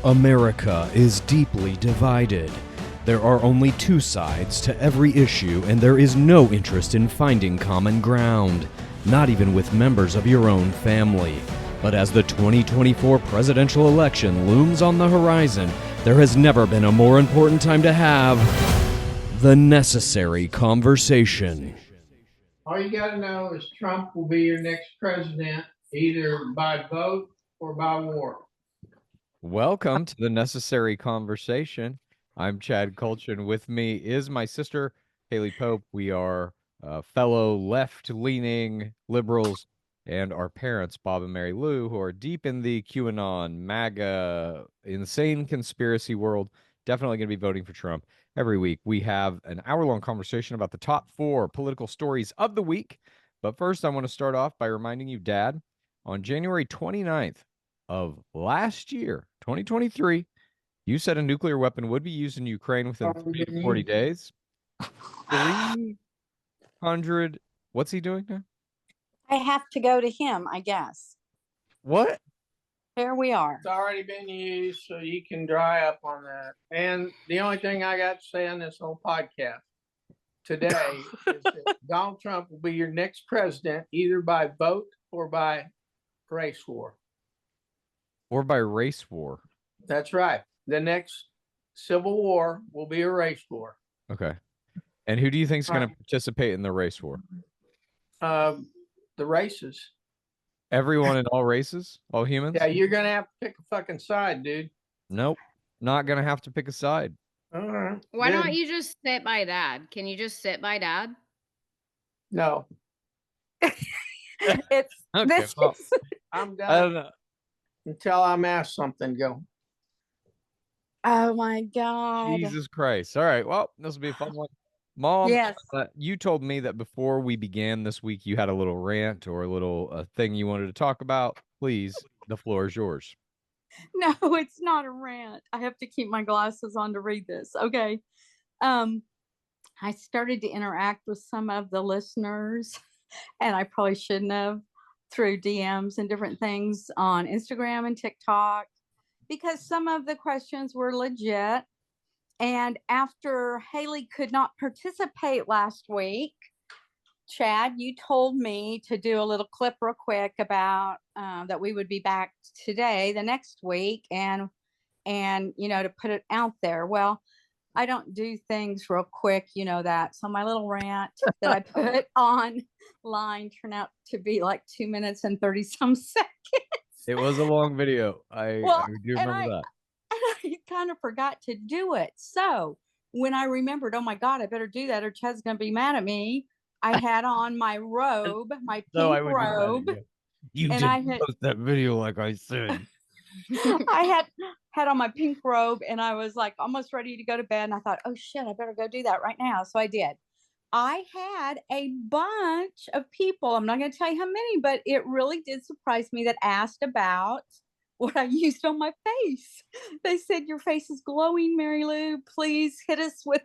America is deeply divided. There are only two sides to every issue, and there is no interest in finding common ground, not even with members of your own family. But as the 2024 presidential election looms on the horizon, there has never been a more important time to have the necessary conversation. All you got to know is Trump will be your next president, either by vote or by war. Welcome to the Necessary Conversation. I'm Chad Kultgen. With me is my sister, Haley Pope. We are fellow left-leaning liberals, and our parents, Bob and Mary Lou, who are deep in the QAnon, MAGA, insane conspiracy world. Definitely going to be voting for Trump. Every week, we have an hour-long conversation about the top 4 political stories of the week. But first, I want to start off by reminding you, Dad, on January 29th, of last year, 2023, you said a nuclear weapon would be used in Ukraine within 30 to 40 days. 300. What's he doing now? I have to go to him, I guess. What? Here we are. It's already been used, so you can dry up on that. And the only thing I got to say on this whole podcast today is that Donald Trump will be your next president, either by vote or by race war. Or by race war. That's right. The next civil war will be a race war. Okay. And who do you think is going to participate in the race war? The races. Everyone in all races? All humans? Yeah, you're going to have to pick a fucking side, dude. Nope. Not going to have to pick a side. All right. Why don't you just sit by Dad? Can you just sit by Dad? No. It's Okay, this well, is, I'm I don't done know. until I'm asked something. Go. oh my God. Jesus Christ. All right. Well, this will be a fun one. Mom, Yes. you told me that before we began this week, you had a little rant or a little thing you wanted to talk about. Please, the floor is yours. No, it's not a rant. I have to keep my glasses on to read this. Okay. I started to interact with some of the listeners, and I probably shouldn't have, through DMs and different things on Instagram and TikTok, because some of the questions were legit. And after Haley could not participate last week, Chad, you told me to do a little clip real quick about that we would be back today, the next week, and to put it out there. Well, I don't do things real quick, you know that. So my little rant that I put online turned out to be like 2 minutes and 30 some seconds. It was a long video. I do remember that. I kind of forgot to do it. So when I remembered, oh my God, I better do that or Chad's going to be mad at me. I had on my robe, my pink robe. You and didn't post that video like I said. I had on my pink robe and I was like almost ready to go to bed. And I thought, oh shit, I better go do that right now. So I did. I had a bunch of people. I'm not going to tell you how many, but it really did surprise me that asked about what I used on my face. They said, your face is glowing, Mary Lou. Please hit us with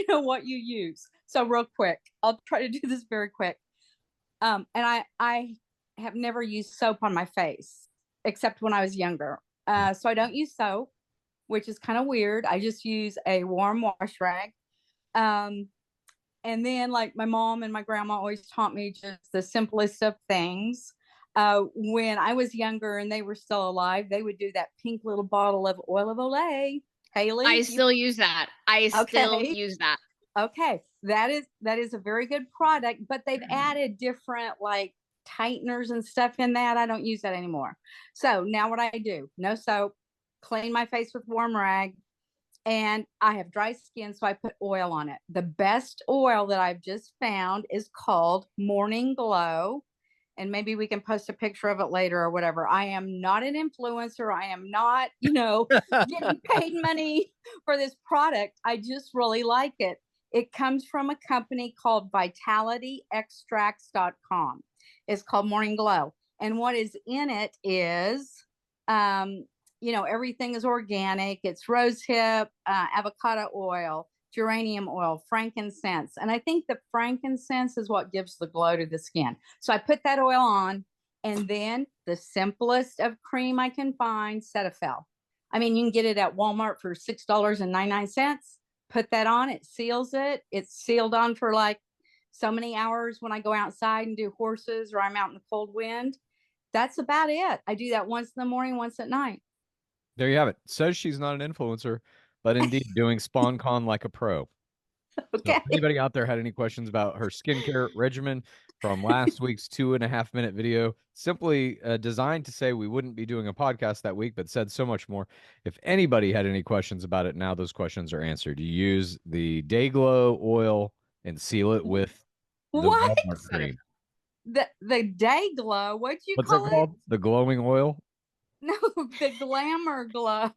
what you use. So real quick, I'll try to do this very quick. And I have never used soap on my face, except when I was younger. So I don't use soap, which is kind of weird. I just use a warm wash rag. And then like my mom and my grandma always taught me just the simplest of things. When I was younger and they were still alive, they would do that pink little bottle of oil of Olay. Haley, I still use that. Still use that. Okay, that is a very good product, but they've added different like tighteners and stuff in that. I don't use that anymore. So now what I do, no soap, clean my face with warm rag, and I have dry skin, so I put oil on it. The best oil that I've just found is called Morning Glow. And maybe we can post a picture of it later or whatever. I am not an influencer. I am not, getting paid money for this product. I just really like it. It comes from a company called vitalityextracts.com. It's called Morning Glow. And what is in it is, everything is organic. It's rosehip, avocado oil, geranium oil, frankincense. And I think the frankincense is what gives the glow to the skin. So I put that oil on, and then the simplest of cream I can find, Cetaphil. I mean, you can get it at Walmart for $6.99. Put that on, it seals it. It's sealed on for like so many hours when I go outside and do horses or I'm out in the cold wind. That's about it. I do that once in the morning, once at night. There you have it. Says she's not an influencer, but indeed doing SpawnCon like a pro. So Okay. if anybody out there had any questions about her skincare regimen from last week's 2.5-minute video, simply designed to say we wouldn't be doing a podcast that week, but said so much more. If anybody had any questions about it, now those questions are answered. You use the Day Glow oil and seal it with the What? Walmart cream. The Day Glow. What'd you What's it call it? called? The glowing oil? No, the Glamour Glow.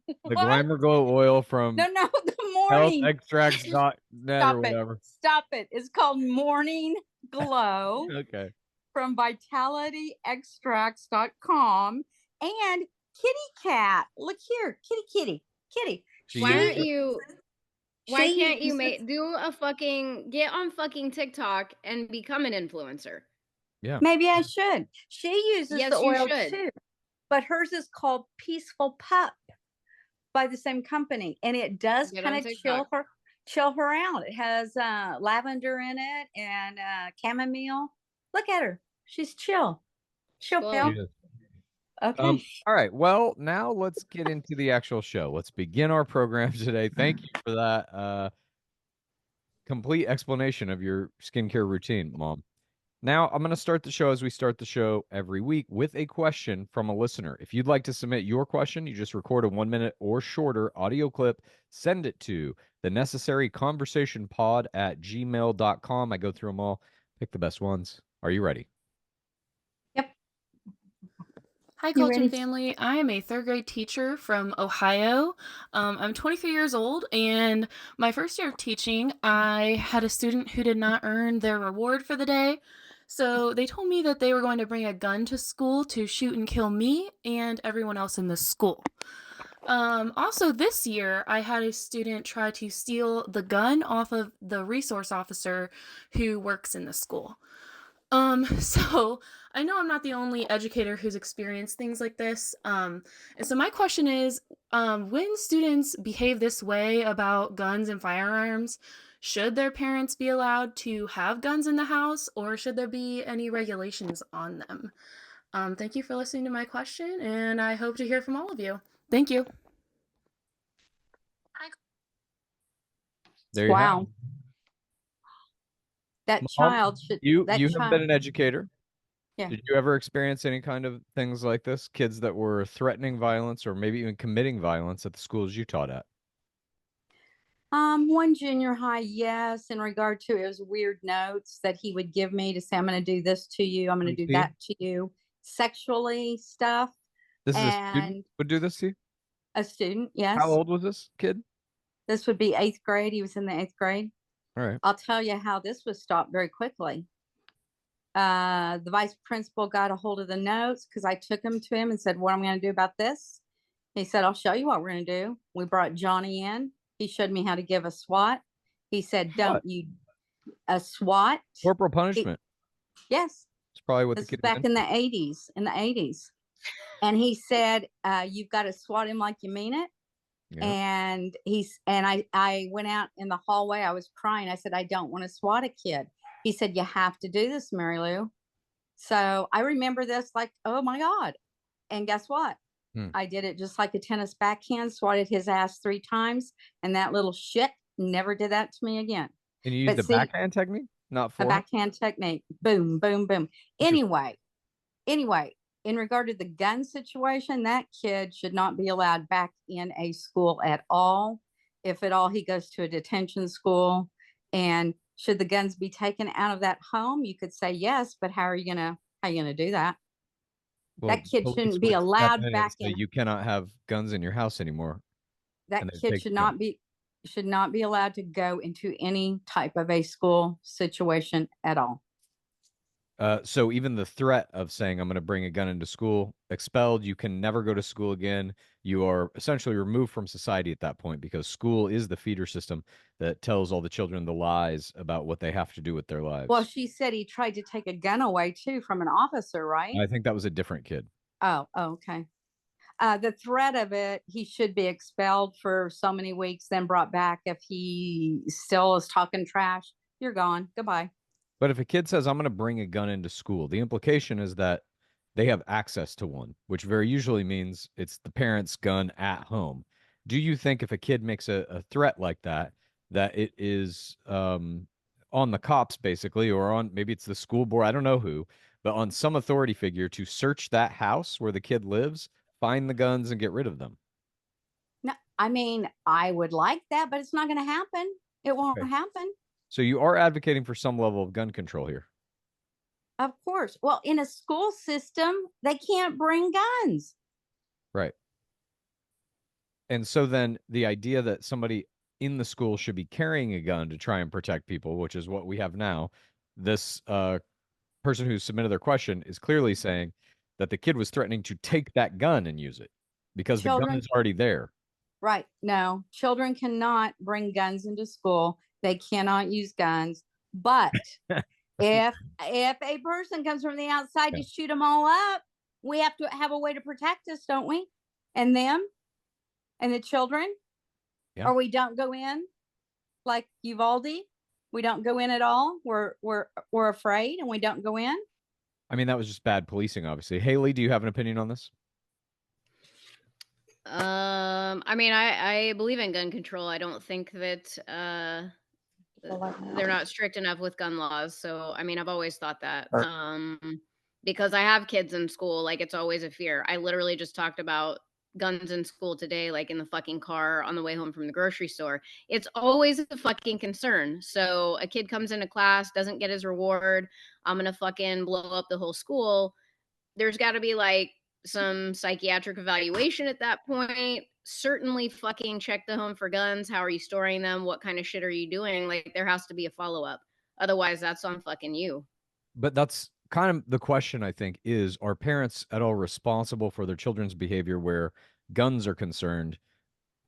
The What? Glamour Glow oil from No, the morning. healthextracts.net or Stop whatever. it. Stop it. It's called Morning Glow Okay. from vitalityextracts.com. And Kitty Cat. Look here. Kitty. She Why uses aren't it. you? Why She can't you uses- get on fucking TikTok and become an influencer? Yeah. Maybe I should. She uses Yes, the you oil should. too. But hers is called Peaceful Pup by the same company. And it does Get on kind of TikTok. chill her out. It has lavender in it and chamomile. Look at her. She's chill. She'll Cool. feel. She is. Okay. All right. Well, now let's get into the actual show. Let's begin our program today. Thank you for that complete explanation of your skincare routine, Mom. Now, I'm going to start the show as we start the show every week with a question from a listener. If you'd like to submit your question, you just record a 1-minute or shorter audio clip, send it to the necessary conversation pod@gmail.com. I go through them all, pick the best ones. Are you ready? Yep. Hi, You ready? Kultgen family. I am a third grade teacher from Ohio. I'm 23 years old, and my first year of teaching, I had a student who did not earn their reward for the day. So they told me that they were going to bring a gun to school to shoot and kill me and everyone else in the school. Also this year, I had a student try to steal the gun off of the resource officer who works in the school. So I know I'm not the only educator who's experienced things like this. And so my question is, when students behave this way about guns and firearms, should their parents be allowed to have guns in the house, or should there be any regulations on them? Thank you for listening to my question, and I hope to hear from all of you. Thank you. There you have Wow. it. That Mom, child should. You that have child, been an educator. Yeah. Did you ever experience any kind of things like this? Kids that were threatening violence or maybe even committing violence at the schools you taught at? One junior high, yes, in regard to it was weird notes that he would give me to say, I'm going to do this to you, I'm going to do that to you, sexually stuff. This is a And student would do this to you? a student, yes. How old was this kid? This would be 8th grade. He was in the 8th grade. All right. I'll tell you how this was stopped very quickly. The vice principal got a hold of the notes because I took them to him and said, what I'm going to do about this. He said, I'll show you what we're going to do. We brought Johnny in. He showed me how to give a SWAT. He said, a SWAT. Corporal punishment. Yes. It's probably what This the was kid was back in the 80s. And he said, you've got to SWAT him like you mean it. Yeah. And I went out in the hallway. I was crying. I said, I don't want to SWAT a kid. He said, you have to do this, Mary Lou. So I remember this like, oh my God. And guess what? I did it just like a tennis backhand, swatted his ass 3 times. And that little shit never did that to me again. And you used a backhand technique? Not a forehand? backhand technique. Boom, boom, boom. Anyway, in regard to the gun situation, that kid should not be allowed back in a school at all. If at all, he goes to a detention school. And should the guns be taken out of that home? You could say yes, but how are you gonna do that? Well, that kid police shouldn't be would step allowed in and back say, in. you cannot have guns in your house anymore. That and they kid take should the not gun. be allowed to go into any type of a school situation at all. So even the threat of saying, I'm going to bring a gun into school, expelled, you can never go to school again. You are essentially removed from society at that point because school is the feeder system that tells all the children the lies about what they have to do with their lives. Well, she said he tried to take a gun away too from an officer, right? I think that was a different kid. Oh, okay. The threat of it, he should be expelled for so many weeks, then brought back. If he still is talking trash, you're gone. Goodbye. But if a kid says, I'm going to bring a gun into school, the implication is that they have access to one, which very usually means it's the parent's gun at home. Do you think if a kid makes a threat like that, that it is on the cops, basically, or on maybe it's the school board, I don't know who, but on some authority figure to search that house where the kid lives, find the guns, and get rid of them? No, I mean, I would like that, but it's not going to happen. It won't Okay. happen. So you are advocating for some level of gun control here. Of course. Well, in a school system, they can't bring guns. Right. And so then the idea that somebody in the school should be carrying a gun to try and protect people, which is what we have now, this person who submitted their question is clearly saying that the kid was threatening to take that gun and use it because the gun Children, is already there. right. No, children cannot bring guns into school. They cannot use guns. But if a person comes from the outside Yeah. to shoot them all up, we have to have a way to protect us, don't we? And them and the children. Yeah. Or we don't go in like Uvalde. We don't go in at all. We're afraid and we don't go in. I mean, that was just bad policing, obviously. Haley, do you have an opinion on this? I mean, I believe in gun control. I don't think that they're not strict enough with gun laws. So, I mean, I've always thought that. Because I have kids in school, like it's always a fear. I literally just talked about guns in school today, like in the fucking car on the way home from the grocery store. It's always a fucking concern. So a kid comes into class, doesn't get his reward. I'm going to fucking blow up the whole school. There's got to be like some psychiatric evaluation at that point. Certainly fucking check the home for guns. How are you storing them? What kind of shit are you doing? Like there has to be a follow-up. Otherwise, that's on fucking you. But that's kind of the question, I think, is are parents at all responsible for their children's behavior where guns are concerned,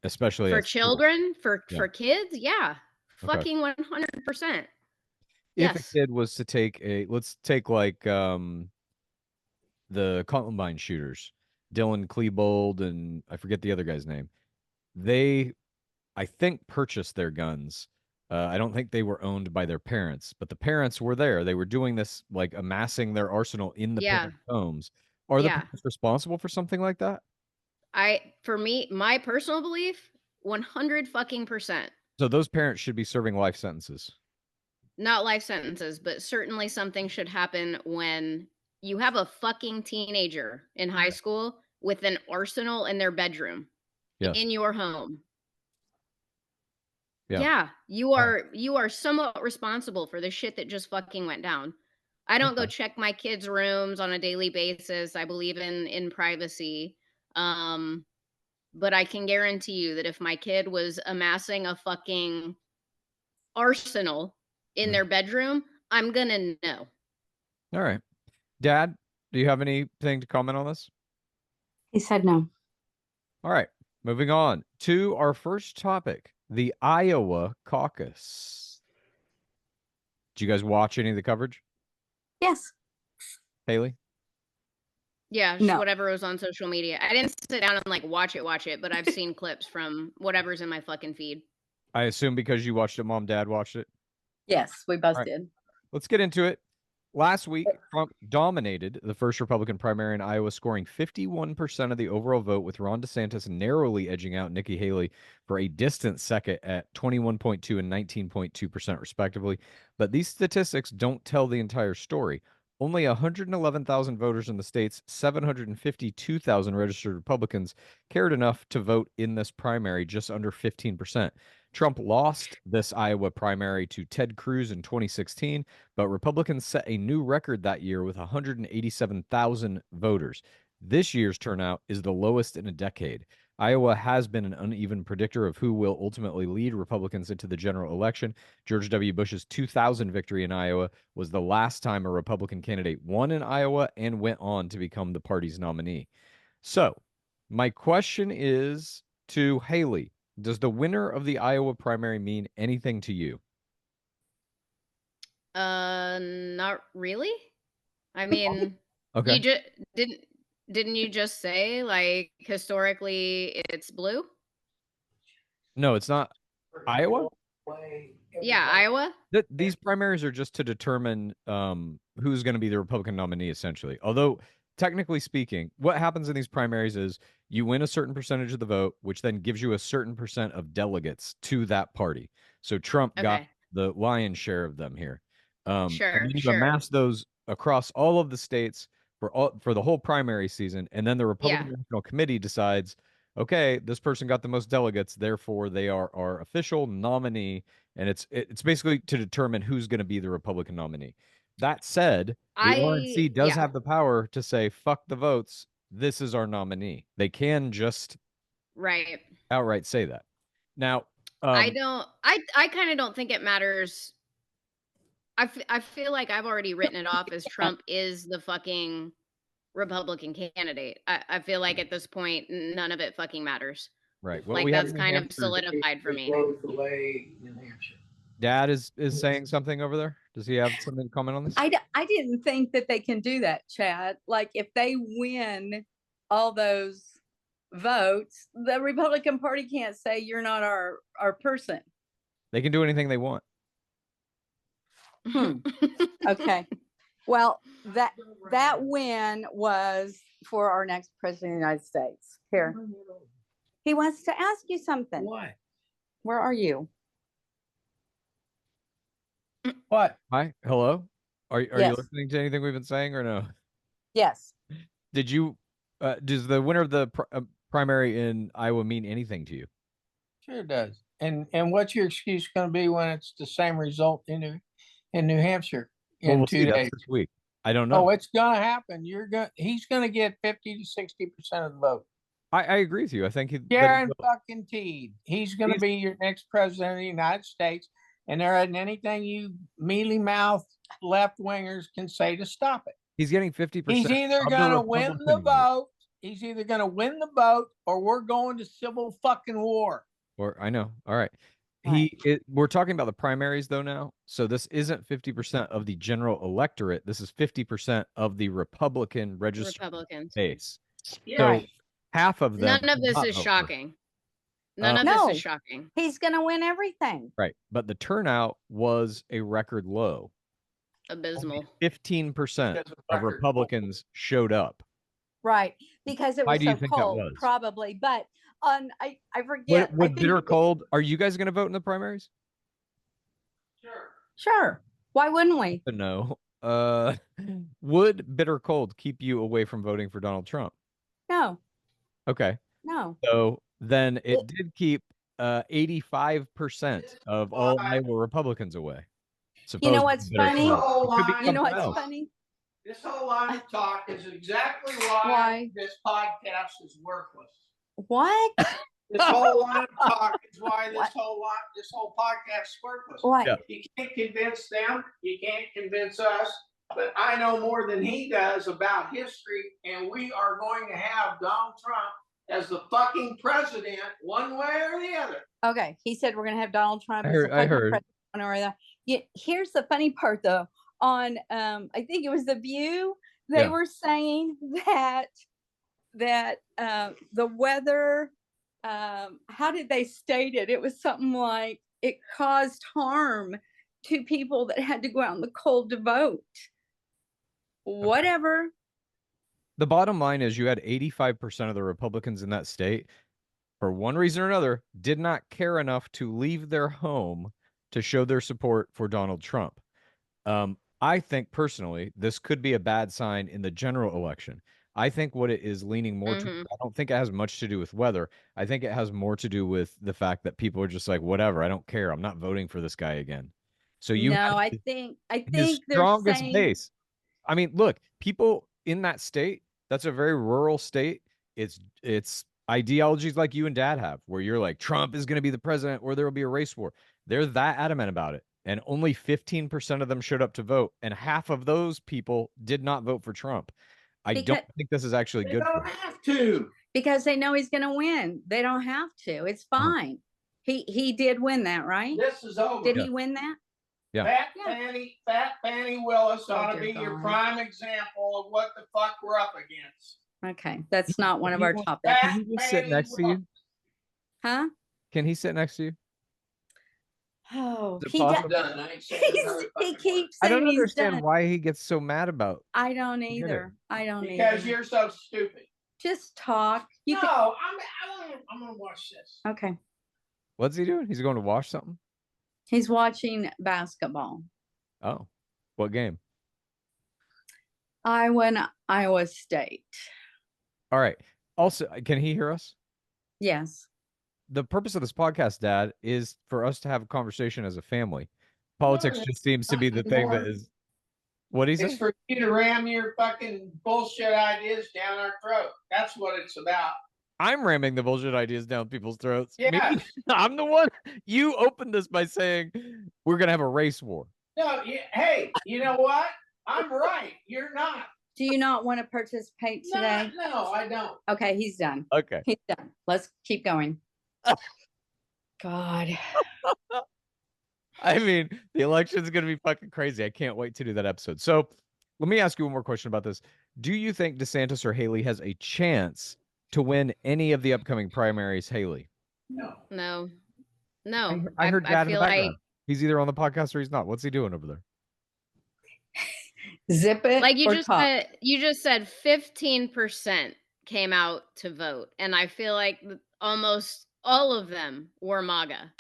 especially For at school? children, for kids? Yeah. Okay. Fucking 100%. If a Yes. kid was to take let's take like the Columbine shooters, Dylan Klebold and I forget the other guy's name. They, I think, purchased their guns. I don't think they were owned by their parents, but the parents were there. They were doing this, like amassing their arsenal in the parents' homes. Are the parents responsible for something like that? For me, my personal belief, 100 fucking percent. So those parents should be serving life sentences. Not life sentences, but certainly something should happen when you have a fucking teenager in high school with an arsenal in their bedroom in your home. Yeah, you are somewhat responsible for the shit that just fucking went down. I don't go check my kids' rooms on a daily basis. I believe in privacy. But I can guarantee you that if my kid was amassing a fucking arsenal in their bedroom, I'm gonna know. All right. Dad, do you have anything to comment on this? He said no. All right. Moving on to our first topic, the Iowa caucus. Did you guys watch any of the coverage? Yes. Haley? Yeah, just whatever was on social media. I didn't sit down and like watch it, but I've seen clips from whatever's in my fucking feed. I assume because you watched it, Mom, Dad watched it? Yes, we both did. Let's get into it. Last week, Trump dominated the first Republican primary in Iowa, scoring 51% of the overall vote, with Ron DeSantis narrowly edging out Nikki Haley for a distant second at 21.2 and 19.2% respectively. But these statistics don't tell the entire story. Only 111,000 voters in the state's 752,000 registered Republicans cared enough to vote in this primary, just under 15%. Trump lost this Iowa primary to Ted Cruz in 2016, but Republicans set a new record that year with 187,000 voters. This year's turnout is the lowest in a decade. Iowa has been an uneven predictor of who will ultimately lead Republicans into the general election. George W. Bush's 2000 victory in Iowa was the last time a Republican candidate won in Iowa and went on to become the party's nominee. So, my question is to Haley. Does the winner of the Iowa primary mean anything to you? Not really. I mean, okay. you just didn't. Didn't you just say, like, historically it's blue? No, it's not Iowa. Yeah, Iowa. These primaries are just to determine who's going to be the Republican nominee, essentially. Although, technically speaking, what happens in these primaries is you win a certain percentage of the vote, which then gives you a certain percent of delegates to that party. So Trump got Okay. the lion's share of them here. And Sure, then you sure. amass those across all of the states for the whole primary season, and then the Republican Yeah. National Committee decides, okay, this person got the most delegates, therefore they are our official nominee, and it's basically to determine who's going to be the Republican nominee. That said, the RNC does have the power to say, fuck the votes, this is our nominee. They can just Right. outright say that. Now, I kind of don't think it matters. I feel like I've already written it off as Trump is the fucking Republican candidate. I feel like at this point, none of it fucking matters. right. What Like, we have that's in New kind of Hampshire, solidified for me. New Hampshire. Dad is saying something over there. Does he have something to comment on this? I didn't think that they can do that, Chad. Like, if they win all those votes, the Republican Party can't say you're not our person. They can do anything they want. Okay. Well, that win was for our next president of the United States. Here. He wants to ask you something. What? Where are you? What? Hi, hello. Are you Yes. listening to anything we've been saying or no? Yes. Did you? Does the winner of the primary in Iowa mean anything to you? Sure it does. And what's your excuse going to be when it's the same result in New Hampshire in We'll 2 see. That's days? this week. I don't know. Oh, it's going to happen. He's going to get 50 to 60% of the vote. I agree with you. I think Guaranteed. He's going to be your next president of the United States, and there isn't anything you mealy-mouthed left-wingers can say to stop it. he's getting 50%. He's either going to win the vote. He's either going to win the vote, or we're going to civil fucking war. Or I know. All right. Right. We're talking about the primaries though now. So this isn't 50% of the general electorate. This is 50% of the Republican registered Republicans. base. Yeah. So half of them. None of this is shocking. None of this is shocking. He's going to win everything. Right. But the turnout was a record low. Abysmal. 15% of Republicans showed up. Right. Because it was Why do you so think that cold, was? probably. But I forget. Would bitter cold, are you guys going to vote in the primaries? Sure. Why wouldn't we? No. Would bitter cold keep you away from voting for Donald Trump? No. Okay. No. So then it did keep 85% of all Iowa Republicans away. You know what's funny? You know what's funny? This whole line of talk is exactly why this podcast is worthless. What? This whole line of talk is why this whole podcast is worthless. What? Yeah. You can't convince them. You can't convince us. But I know more than he does about history, and we are going to have Donald Trump as the fucking president, one way or the other. Okay, he said we're going to have Donald Trump. I heard. President, one or the other. Yeah, here's the funny part, though. On I think it was The View, they were saying that the weather. How did they state it? It was something like it caused harm to people that had to go out in the cold to vote. Whatever. The bottom line is you had 85% of the Republicans in that state, for one reason or another, did not care enough to leave their home to show their support for Donald Trump. I think personally, this could be a bad sign in the general election. I think what it is leaning more to, I don't think it has much to do with weather. I think it has more to do with the fact that people are just like, whatever, I don't care. I'm not voting for this guy again. So I think his strongest base. I mean, look, people in that state, that's a very rural state. It's ideologies like you and Dad have, where you're like, Trump is going to be the president or there will be a race war. They're that adamant about it. And only 15% of them showed up to vote. And half of those people did not vote for Trump. I don't think this is actually good. They don't have to. Because they know he's going to win. They don't have to. It's fine. He did win that, right? This is over. Did he win that? Yeah. Fat Fannie Willis ought to be your prime example of what the fuck we're up against. Okay, that's not one of our topics. Can he just sit next to you? Huh? Can he sit next to you? Oh, Is it he does. possible? He keeps I don't saying he's understand done. why he gets so mad about. I don't Forget it. either. I don't Because either. you're so stupid. Just talk. You can. No, I'm gonna watch this. Okay. What's he doing? He's going to wash something? He's watching basketball. Oh, what game? Iowa State. All right. Also, can he hear us? Yes. The purpose of this podcast, Dad, is for us to have a conversation as a family. Politics just seems to be the thing that is. What is It's it? for you to ram your fucking bullshit ideas down our throat. That's what it's about. I'm ramming the bullshit ideas down people's throats. Yes. I'm the one. You opened this by saying we're gonna have a race war. No, hey, you know what? I'm right. You're not. Do you not want to participate today? No, I don't. Okay, he's done. Okay. He's done. Let's keep going. God. I mean, the election's gonna be fucking crazy. I can't wait to do that episode. So let me ask you one more question about this. Do you think DeSantis or Haley has a chance to win any of the upcoming primaries, Haley? No. No. I heard Dad in the feel background. like He's either on the podcast or he's not. What's he doing over there? Zip it. like you or just talk. said 15% came out to vote, and I feel like almost all of them were MAGA.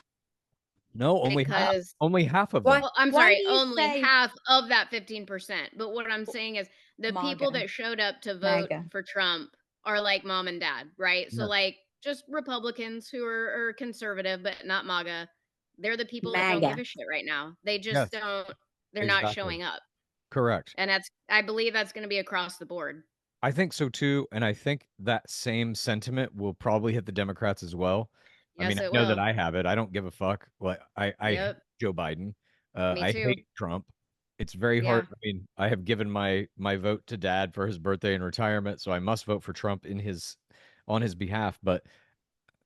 No, only half. Because Only half of them. What? well, I'm Why sorry, do you only say- half of that 15%. But what I'm saying is the people MAGA. that showed up to vote MAGA. for Trump are like mom and dad, right? So Yeah. like just Republicans who are conservative but not MAGA. They're the people that don't MAGA. give a shit right now. They Yes. just don't. They're not Exactly. showing up, Correct. and I believe that's going to be across the board. I think so too, and I think that same sentiment will probably hit the Democrats as well. I Yes, mean, I it know that will. I have it. I don't give a fuck. Like I hate Yep. Joe Biden. Me I too. hate Trump. It's very Yeah. hard. I mean, I have given my vote to Dad for his birthday and retirement, so I must vote for Trump on his behalf, but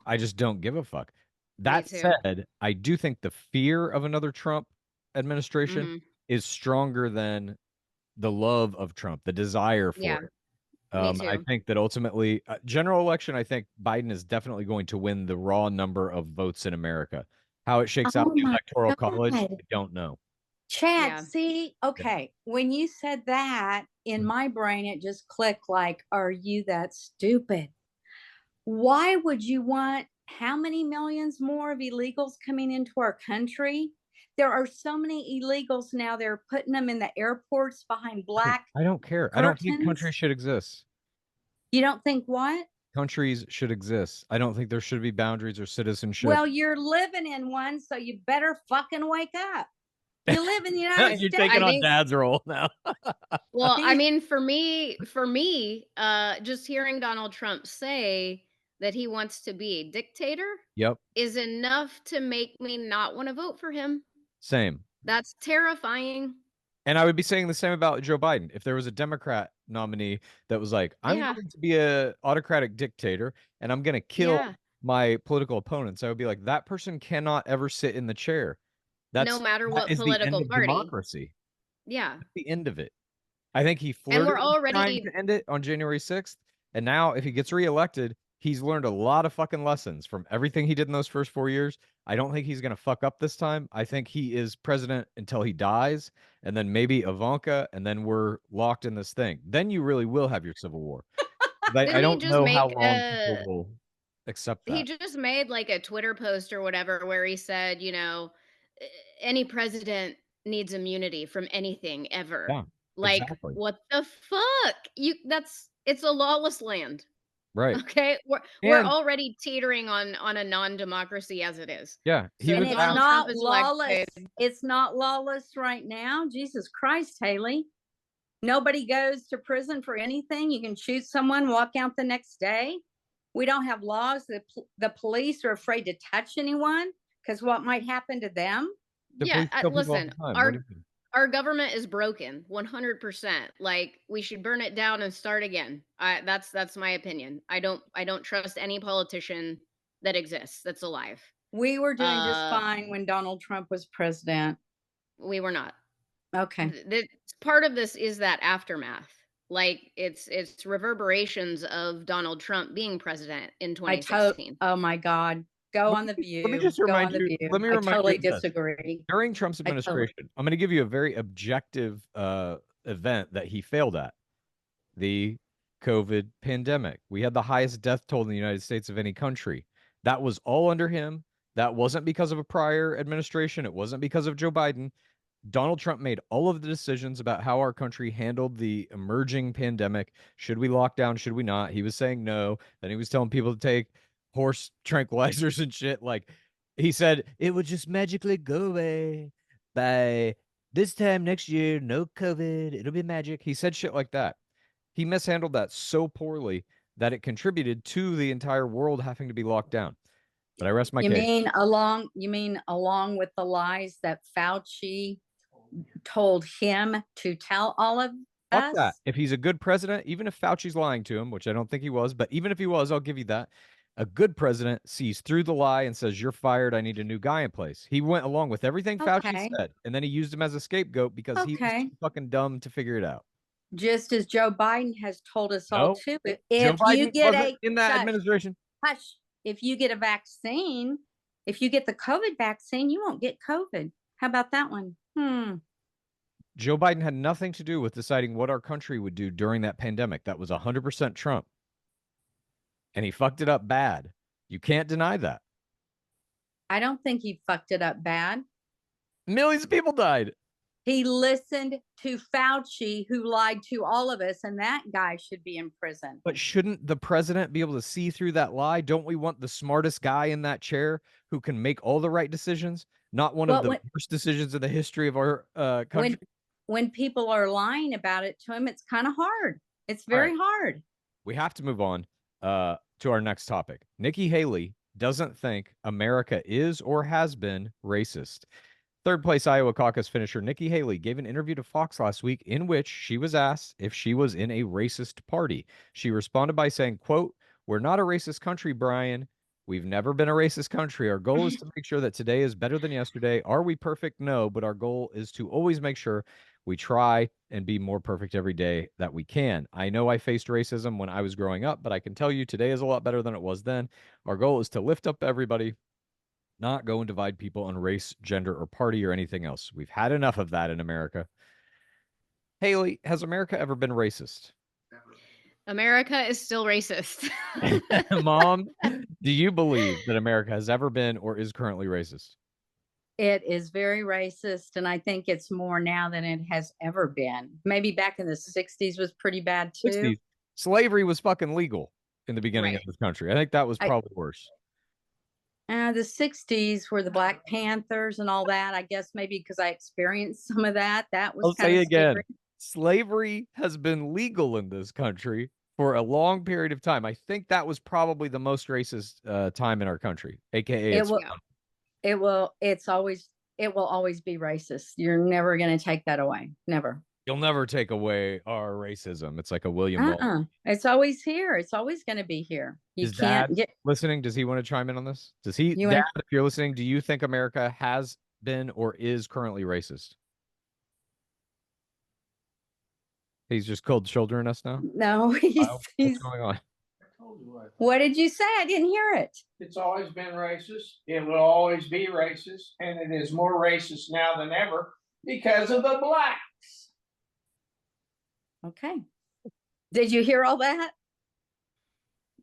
I just don't give a fuck. That too. said, I do think the fear of another Trump administration Mhm. is stronger than the love of Trump, the desire for Yeah. it. Me I too. think that ultimately, general election, I think Biden is definitely going to win the raw number of votes in America. How it shakes out Oh in the my Electoral College, I God. don't know. Chad, Yeah. see, okay, when you said that, in Mm. my brain, it just clicked like, are you that stupid? Why would you want how many millions more of illegals coming into our country? There are so many illegals now, they're putting them in the airports behind black. I don't care. I don't think curtains? countries should exist. You don't think what? Countries should exist. I don't think there should be boundaries or citizenship. Well, you're living in one, so you better fucking wake up. You live in the United You're States. taking I on think- Dad's role now. Well, I He- mean, for me, just hearing Donald Trump say that he wants to be a dictator Yep. is enough to make me not want to vote for him. Same. That's terrifying. And I would be saying the same about Joe Biden. If there was a Democrat nominee that was like, I'm Yeah. going to be a autocratic dictator and I'm going to kill Yeah. my political opponents, I would be like, that person cannot ever sit in the chair. That's No matter that what is the end political of party. democracy. Yeah. That's the end of it. I think he And flirted we're with already- trying to end it on January 6th. And now if he gets reelected, he's learned a lot of fucking lessons from everything he did in those first 4 years. I don't think he's going to fuck up this time. I think he is president until he dies, and then maybe Ivanka, and then we're locked in this thing. Then you really will have your civil war. I Didn't he don't just know how make, long people will accept He that. just made like a Twitter post or whatever where he said, any president needs immunity from anything ever. Yeah, Like, exactly. what the fuck? It's a lawless land. Right. Okay. We're And- already teetering on a non-democracy as it is. Yeah. He So was And it's Donald asked- Trump not is lawless. elected. It's not lawless right now. Jesus Christ, Haley. Nobody goes to prison for anything. You can shoot someone, walk out the next day. We don't have laws. The police are afraid to touch anyone because what might happen to them? the Yeah, police kill people all the listen, time. What do you mean? our government is broken 100%. Like, we should burn it down and start again. That's my opinion. I don't trust any politician that exists that's alive. We were doing just Uh, fine when Donald Trump was president. We were not. Okay. Part of this is that aftermath. Like it's reverberations of Donald Trump being president in I 2016. oh my God. Go on the Let me View. just Go remind on the you. View. Let me I remind you totally of this. disagree. During Trump's I totally- administration, I'm going to give you a very objective event that he failed at: the COVID pandemic. We had the highest death toll in the United States of any country. That was all under him. That wasn't because of a prior administration. It wasn't because of Joe Biden. Donald Trump made all of the decisions about how our country handled the emerging pandemic. Should we lock down? Should we not? He was saying no. Then he was telling people to take horse tranquilizers and shit. Like, he said it would just magically go away by this time next year. No COVID. It'll be magic. He said shit like that. He mishandled that so poorly that it contributed to the entire world having to be locked down. But I rest my You case. mean along with the lies that Fauci told him to tell all of Fuck that. us? If he's a good president, even if Fauci's lying to him, which I don't think he was, but even if he was, I'll give you that. A good president sees through the lie and says, "You're fired. I need a new guy in place." He went along with everything Fauci Okay. said, and then he used him as a scapegoat because he was Okay. too fucking dumb to figure it out. Just as Joe Biden has told us all No, too. Joe If you Biden get wasn't a in that shush, administration. hush, if you get a vaccine, if you get the COVID vaccine, you won't get COVID. How about that one? Joe Biden had nothing to do with deciding what our country would do during that pandemic. That was 100% Trump. And he fucked it up bad. You can't deny that. I don't think he fucked it up bad. Millions of people died. He listened to Fauci, who lied to all of us, and that guy should be in prison. But shouldn't the president be able to see through that lie? Don't we want the smartest guy in that chair who can make all the right decisions, not one of the worst decisions in the history of our country? When people are lying about it to him, it's kind of hard. It's very hard. We have to move on to our next topic. Nikki Haley doesn't think America is or has been racist. Third place Iowa caucus finisher Nikki Haley gave an interview to Fox last week in which she was asked if she was in a racist party. She responded by saying, quote, "We're not a racist country, Brian. We've never been a racist country. Our goal is to make sure that today is better than yesterday. Are we perfect? No, but our goal is to always make sure we try and be more perfect every day that we can. I know I faced racism when I was growing up, but I can tell you today is a lot better than it was then. Our goal is to lift up everybody, not go and divide people on race, gender, or party or anything else. We've had enough of that in America." Haley, has America ever been racist? America is still racist. Mom, do you believe that America has ever been or is currently racist? It is very racist, and I think it's more now than it has ever been. Maybe back in the 60s was pretty bad too. 60s. Slavery was fucking legal in the beginning of this country. I think that was probably worse. The 60s were the Black Panthers and all that. I guess maybe because I experienced some of that. That was I'll kind say of again, scary. slavery has been legal in this country for a long period of time. I think that was probably the most racist time in our country, aka It will always be racist. You're never going to take that away. Never. You'll never take away our racism. It's like a William Ball. It's always here. It's always going to be here. You Is can't Dad get listening? Does he want to chime in on this? Does he, Dad, if you're listening, do you think America has been or is currently racist? He's just cold shouldering us now? No, what's going on? What did you say? I didn't hear it. It's always been racist. It will always be racist. And it is more racist now than ever because of the blacks. Okay. Did you hear all that?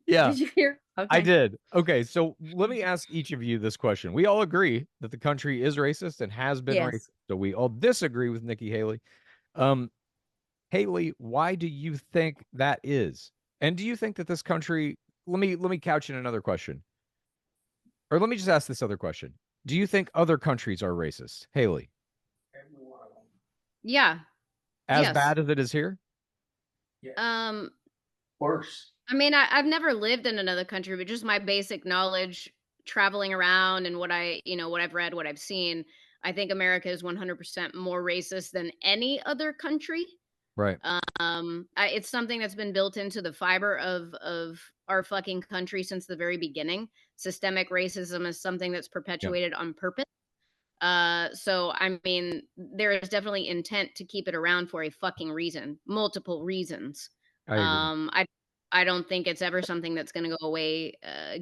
Yeah. Did you hear? Okay. I did. Okay, so let me ask each of you this question. We all agree that the country is racist and has been racist. So we all disagree with Nikki Haley. Haley, why do you think that is? And do you think that this country, let me couch in another question. Or let me just ask this other question. Do you think other countries are racist? Haley? Yeah. As bad as it is here? Worse. I mean, I've never lived in another country, but just my basic knowledge traveling around and what I've read, what I've seen, I think America is 100% more racist than any other country. Right. It's something that's been built into the fiber of our fucking country since the very beginning. Systemic racism is something that's perpetuated on purpose. So I mean, there is definitely intent to keep it around for a fucking reason, multiple reasons. I agree. I don't think it's ever something that's going to go away,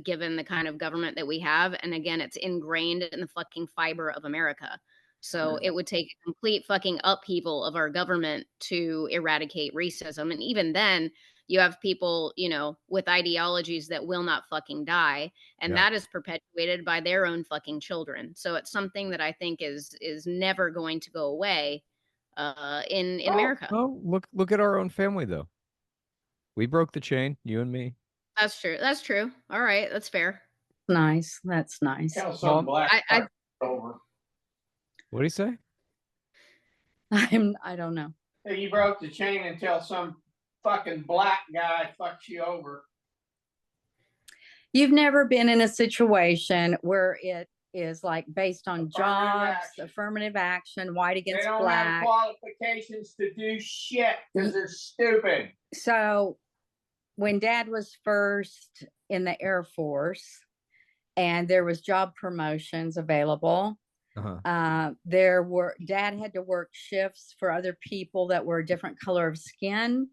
given the kind of government that we have. And again, it's ingrained in the fucking fiber of America. So it would take a complete fucking upheaval of our government to eradicate racism. And even then, you have people, you know, with ideologies that will not fucking die, and Yeah. that is perpetuated by their own fucking children. So it's something that I think is never going to go away in America. Oh, look at our own family though. We broke the chain, you and me. That's true. That's true. All right, that's fair. Nice. That's nice. Tell some black I fuck over. What do you say? I don't know. Hey, you broke the chain until some fucking black guy fucks you over. You've never been in a situation where it is like based on Affirmative jobs, action. affirmative action, white They against don't have black. qualifications to do shit because they're stupid. So when Dad was first in the Air Force and there was job promotions available, Dad had to work shifts for other people that were a different color of skin.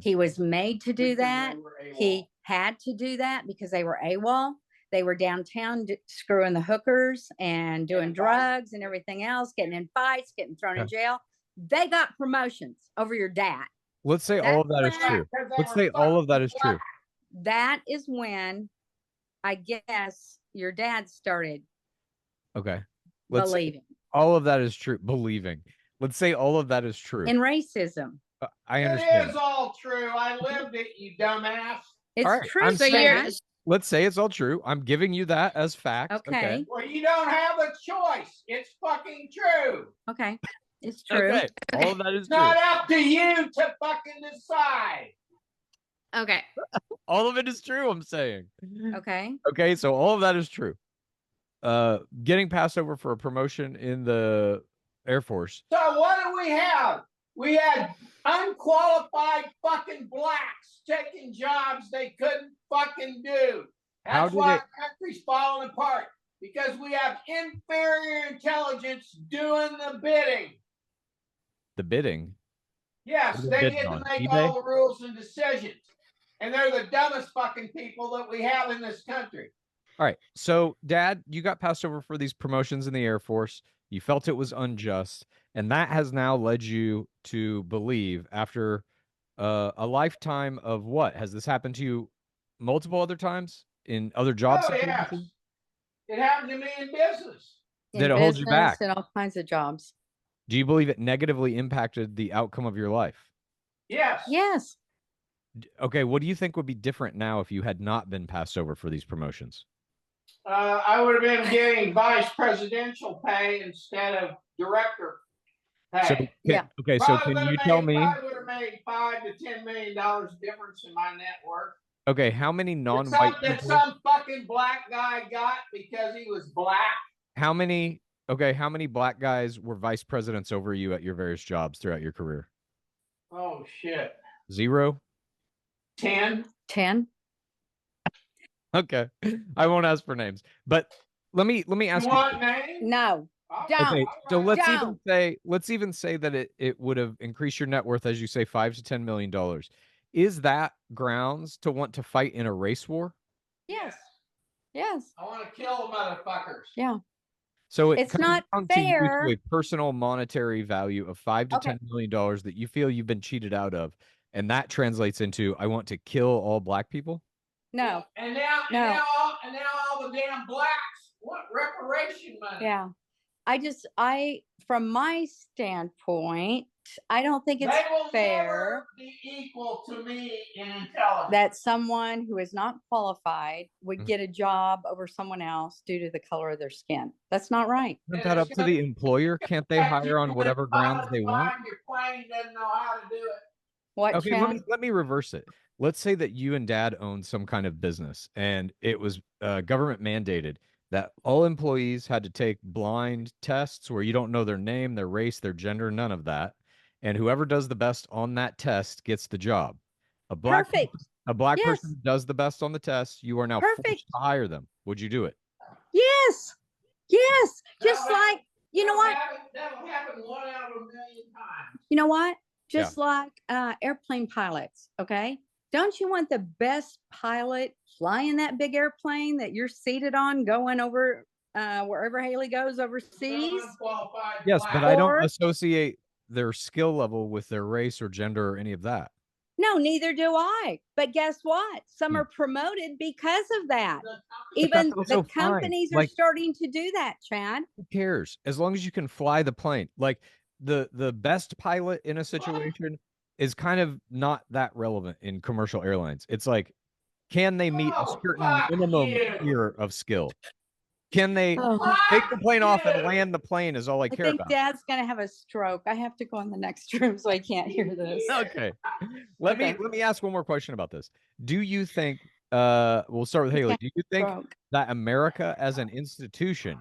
He was made to do that. He had to do that because they were AWOL. They were downtown screwing the hookers and doing drugs and everything else, getting in fights, getting thrown in jail. They got promotions over your dad. Let's say all of that is true. Let's say all of that is true. That is when I guess your dad started believing. All of that is true. Believing. Let's say all of that is true. In racism. I understand. It is all true. I lived it, you dumbass. It's All right, true. I'm So saying- you're Let's say it's all true. I'm giving you that as fact. Okay. Well, you don't have a choice. It's fucking true. Okay. It's true. Okay. All of that is It's true. not up to you to fucking decide. okay. All of it is true, I'm saying. Okay. Okay, so all of that is true. Getting passed over for a promotion in the Air Force. So what do we have? We had unqualified fucking blacks taking jobs they couldn't fucking do. How That's did why it- our country's falling apart. Because we have inferior intelligence doing the bidding. The bidding. Yes, What are they they bidding get to on? make eBay? all the rules and decisions. And they're the dumbest fucking people that we have in this country. All right. So, Dad, you got passed over for these promotions in the Air Force. You felt it was unjust. And that has now led you to believe, after a lifetime of what? Has this happened to you multiple other times in other job Oh, yes. situations? It happened to me in business. Did In it hold you business back? and all kinds of jobs. Do you believe it negatively impacted the outcome of your life? Yes. Yes. Okay, what do you think would be different now if you had not been passed over for these promotions? I would have been getting vice presidential pay instead of director pay. So, okay, so can you tell me? I would have made $5 to $10 million difference in my net worth. Okay, how many non-white That people? some fucking black guy got because he was black. How many black guys were vice presidents over you at your various jobs throughout your career? Oh shit. 0? 10. 10. Okay. I won't ask for names. But let me ask You you. want names? No. I'll- Don't. Okay, so Don't. let's even say that it would have increased your net worth, as you say, $5 to $10 million. Is that grounds to want to fight in a race war? Yes. Yes. I want to kill the motherfuckers. Yeah. So it It's comes not down to you fair. to a personal monetary value of $5 to Okay. $10 million that you feel you've been cheated out of, and that translates into I want to kill all black people. No. And now, No. and now all the damn blacks want reparation money. Yeah. From my standpoint, I don't think it's They will fair never be equal to me in intelligence. that someone who is not qualified would Mhm. get a job over someone else due to the color of their skin. That's not right. Isn't that up to the employer? Can't they hire on whatever grounds they want? Your plane doesn't know how to do it. What, Okay, Chad? let me reverse it. Let's say that you and Dad owned some kind of business, and it was government mandated that all employees had to take blind tests where you don't know their name, their race, their gender, none of that. And whoever does the best on that test gets the job. A black Perfect. Yes. person does the best on the test. You are now forced Perfect. to hire them. Would you do it? Yes. Yes. Just Now, like You know what? That'll happen 1 out of a million times. You know what? Just like airplane pilots, okay? Don't you want the best pilot flying that big airplane that you're seated on going over wherever Haley goes overseas? Yes, but I don't associate their skill level with their race or gender or any of that. No, neither do I. But guess what? Some are promoted because of that. Even the companies are starting to do that, Chad. Who cares? As long as you can fly the plane. Like the best pilot in a situation is kind of not that relevant in commercial airlines. It's like, can they meet a certain minimum tier of skill? Can they take the plane off and land the plane is all I care think about. Dad's gonna have a stroke. I have to go in the next room so I can't hear this. Okay. Let me ask one more question about this. Do you think we'll start with Haley. Do you think that America as an institution,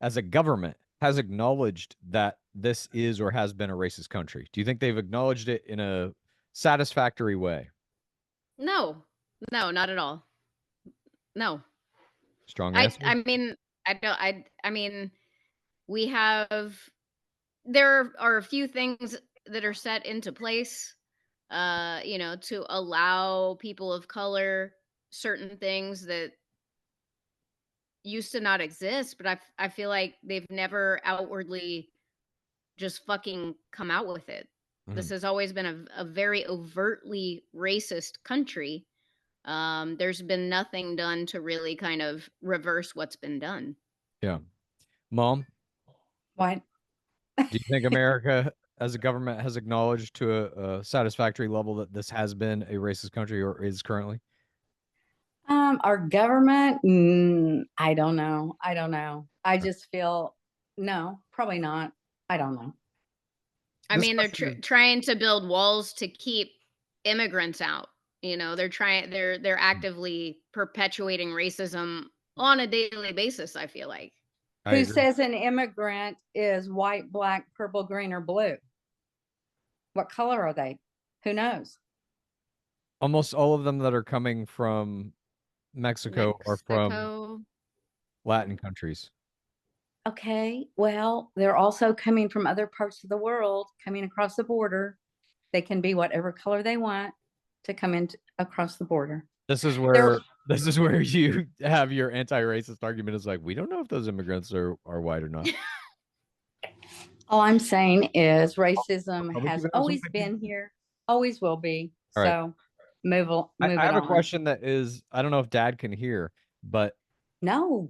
as a government, has acknowledged that this is or has been a racist country? Do you think they've acknowledged it in a satisfactory way? No, not at all. No. Strong answer. I mean, I mean, we have, there are a few things that are set into place, you know, to allow people of color certain things that used to not exist, but I feel like they've never outwardly just fucking come out with it. This has always been a very overtly racist country. There's been nothing done to really kind of reverse what's been done. Yeah. Mom? What? Do you think America as a government has acknowledged to a satisfactory level that this has been a racist country or is currently? Our government, I don't know. I just feel, no, probably not. I don't know. I mean, they're trying to build walls to keep immigrants out. You know, they're actively perpetuating racism on a daily basis, I feel like. Who says an immigrant is white, black, purple, green, or blue? What color are they? Who knows? Almost all of them that are coming from Mexico are from Latin countries. Okay, well, they're also coming from other parts of the world, coming across the border. They can be whatever color they want to come in across the border. This is where you have your anti-racist argument. Is like, we don't know if those immigrants are white or not. All I'm saying is racism has always been here, always will be. All so move on. I have a question that is, I don't know if Dad can hear, but no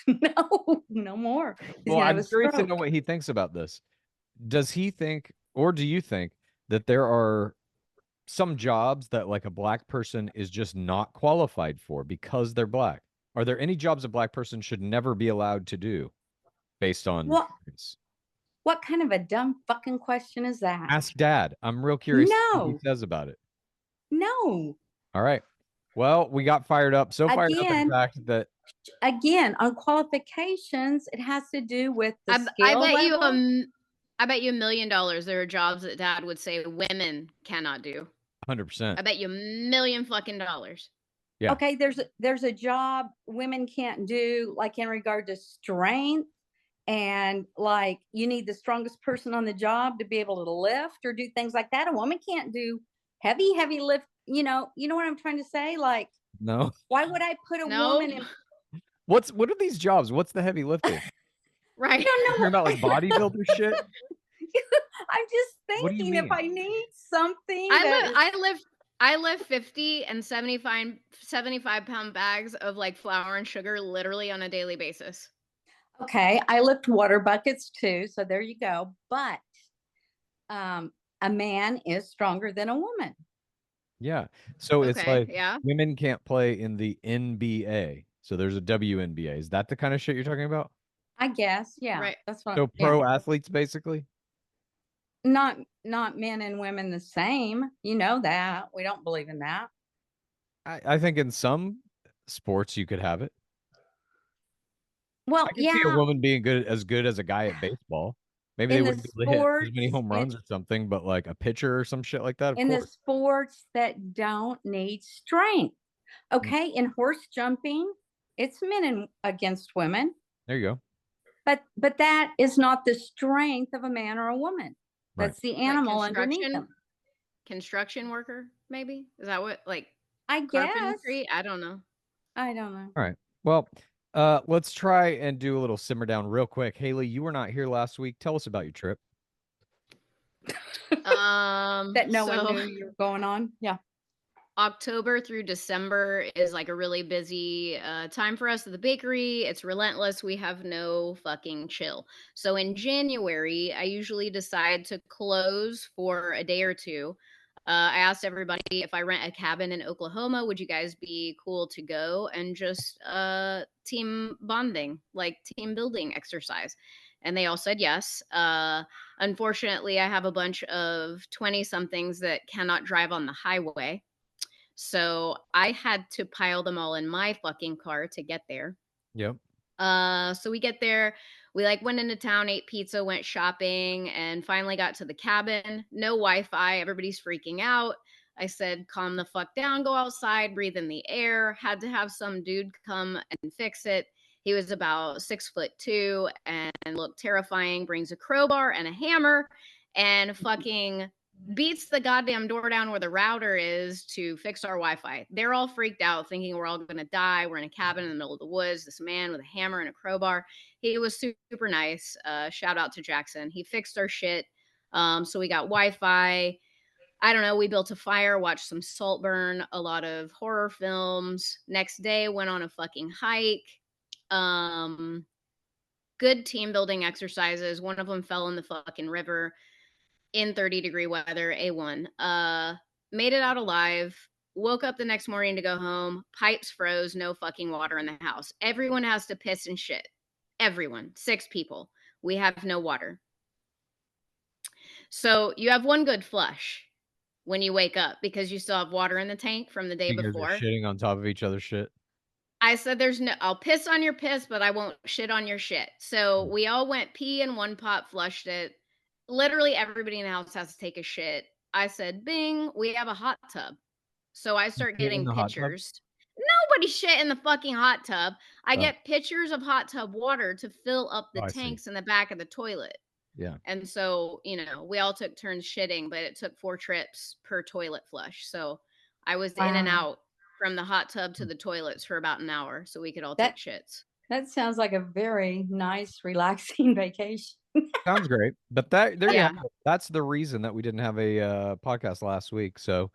more. Well, I'm curious to know what he thinks about this. Does he think, or do you think that there are some jobs that like a black person is just not qualified for because they're black? Are there any jobs a black person should never be allowed to do based on race? What kind of a dumb fucking question is that? Ask Dad. I'm real curious what he says about it. No. All right. Well, we got fired up. So fired up in fact that again, on qualifications, it has to do with the skill level. I bet you $1 million there are jobs that Dad would say women cannot do. 100%. I bet you $1 million fucking dollars. Yeah. Okay, there's a job women can't do, like in regard to strength, and like you need the strongest person on the job to be able to lift or do things like that. A woman can't do heavy lift. You know what I'm trying to say? Like, no. Why would I put a woman in? What are these jobs? What's the heavy lifting? Right. I don't know. You're about like bodybuilder shit. I'm just thinking if I need something. I lift 50 and 75 pound bags of like flour and sugar literally on a daily basis. Okay, I lift water buckets too, so there you go. But a man is stronger than a woman. Yeah. So it's like women can't play in the NBA. So there's a WNBA. Is that the kind of shit you're talking about? I guess, yeah. Right. That's what. So pro athletes, basically. Not men and women the same. You know that. We don't believe in that. I think in some sports you could have it. Well, I can see a woman being good as a guy at baseball. Maybe they wouldn't hit as many home runs or something, but like a pitcher or some shit like that. In the sports that don't need strength. Okay, in horse jumping, it's men against women. There you go. But that is not the strength of a man or a woman. Right. That's the animal underneath them. Construction worker, maybe? Is that what, like, I guess. carpentry? I don't know. I don't know. All right. Well, let's try and do a little simmer down real quick. Haley, you were not here last week. Tell us about your trip. That no one knew you were going on. Yeah. October through December is like a really busy time for us at the bakery. It's relentless. We have no fucking chill. So in January, I usually decide to close for a day or two. I asked everybody, if I rent a cabin in Oklahoma, would you guys be cool to go and just team bonding, like team building exercise? And they all said yes. Unfortunately, I have a bunch of 20-somethings that cannot drive on the highway. So I had to pile them all in my fucking car to get there. Yep. So we get there, we like went into town, ate pizza, went shopping, and finally got to the cabin. No Wi-Fi, everybody's freaking out. I said, calm the fuck down, go outside, breathe in the air. Had to have some dude come and fix it. He was about 6'2" and looked terrifying, brings a crowbar and a hammer and fucking beats the goddamn door down where the router is to fix our Wi-Fi. They're all freaked out, thinking we're all gonna die. We're in a cabin in the middle of the woods. This man with a hammer and a crowbar. He was super nice. Shout out to Jackson. He fixed our shit. So we got Wi-Fi. I don't know. We built a fire, watched some Saltburn, a lot of horror films. Next day, went on a fucking hike. Good team building exercises. One of them fell in the fucking river in 30-degree weather, A1. Made it out alive. Woke up the next morning to go home. Pipes froze. No fucking water in the house. Everyone has to piss and shit. Everyone. 6 people. We have no water. So you have one good flush when you wake up because you still have water in the tank from the day You guys before. are shitting on top of each other's shit. I said, I'll piss on your piss, but I won't shit on your shit. So we all went pee in one pot, flushed it. Literally everybody in the house has to take a shit. I said, bing, we have a hot tub. So I start getting pictures. Nobody shit in the fucking hot tub. I get pictures of hot tub water to fill up the tanks in the back of the toilet. Yeah. And so, we all took turns shitting, but it took 4 trips per toilet flush. So I was in and out from the hot tub to the toilets for about an hour so we could all take shits. That sounds like a very nice, relaxing vacation. Sounds great. But there you have it. That's the reason that we didn't have a podcast last week. So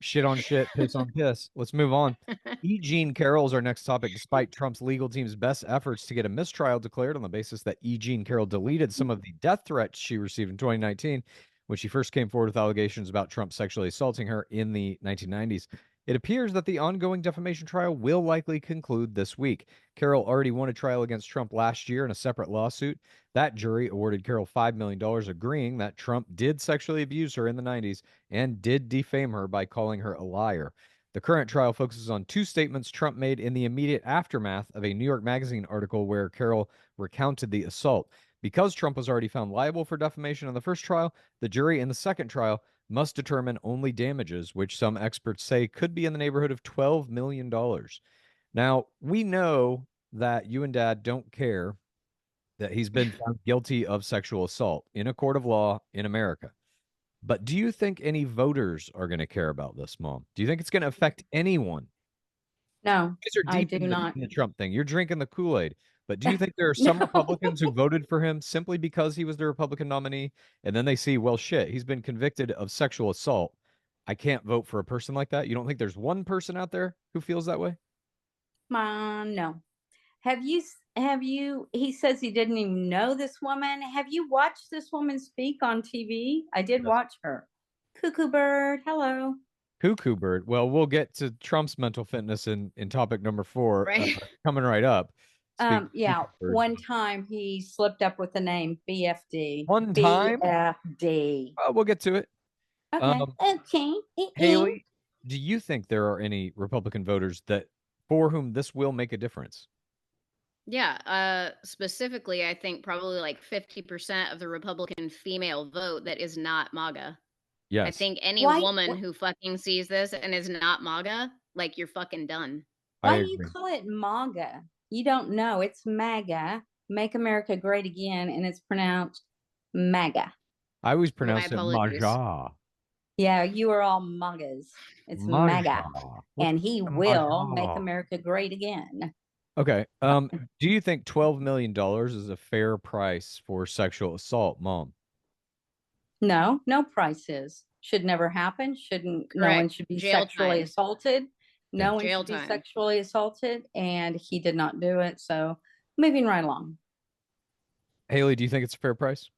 shit on shit, piss on piss. Let's move on. Jean Carrol is our next topic. Despite Trump's legal team's best efforts to get a mistrial declared on the basis that Jean Carrol deleted some of the death threats she received in 2019, when she first came forward with allegations about Trump sexually assaulting her in the 1990s. It appears that the ongoing defamation trial will likely conclude this week. Carrol already won a trial against Trump last year in a separate lawsuit. That jury awarded Carrol $5 million, agreeing that Trump did sexually abuse her in the 90s and did defame her by calling her a liar. The current trial focuses on 2 statements Trump made in the immediate aftermath of a New York Magazine article where Carrol recounted the assault. Because Trump was already found liable for defamation in the first trial, the jury in the second trial must determine only damages, which some experts say could be in the neighborhood of $12 million. Now, we know that you and Dad don't care that he's been found guilty of sexual assault in a court of law in America. But do you think any voters are going to care about this, Mom? Do you think it's going to affect anyone? No, I do in not. The Trump thing. You're drinking the Kool-Aid. But do you think there are some Republicans who voted for him simply because he was the Republican nominee? And then they see, well, shit, he's been convicted of sexual assault. I can't vote for a person like that. You don't think there's one person out there who feels that way? No. Have you, he says he didn't even know this woman. Have you watched this woman speak on TV? I did watch her. Cuckoo bird. Hello. Cuckoo bird. Well, we'll get to Trump's mental fitness in topic number 4 coming right up. One time he slipped up with the name BFD. One time? BFD. Well, we'll get to it. Okay. Haley, do you think there are any Republican voters for whom this will make a difference? Yeah. Specifically, I think probably like 50% of the Republican female vote that is not MAGA. Yes. I think any woman who fucking sees this and is not MAGA, you're fucking done. Why do you call it MAGA? You don't know. It's MAGA. Make America Great Again, and it's pronounced MAGA. I always My pronounce it apologies. Maja. Yeah, you are all MAGAs. It's MAGA. What's And he a will Maja? make America great again. Okay. Do you think $12 million is a fair price for sexual assault, Mom? No, no prices. Should never happen. No one Correct. should be Jail sexually time. assaulted. No one Jail should be time. sexually assaulted, and he did not do it. So moving right along. Haley, do you think it's a fair price?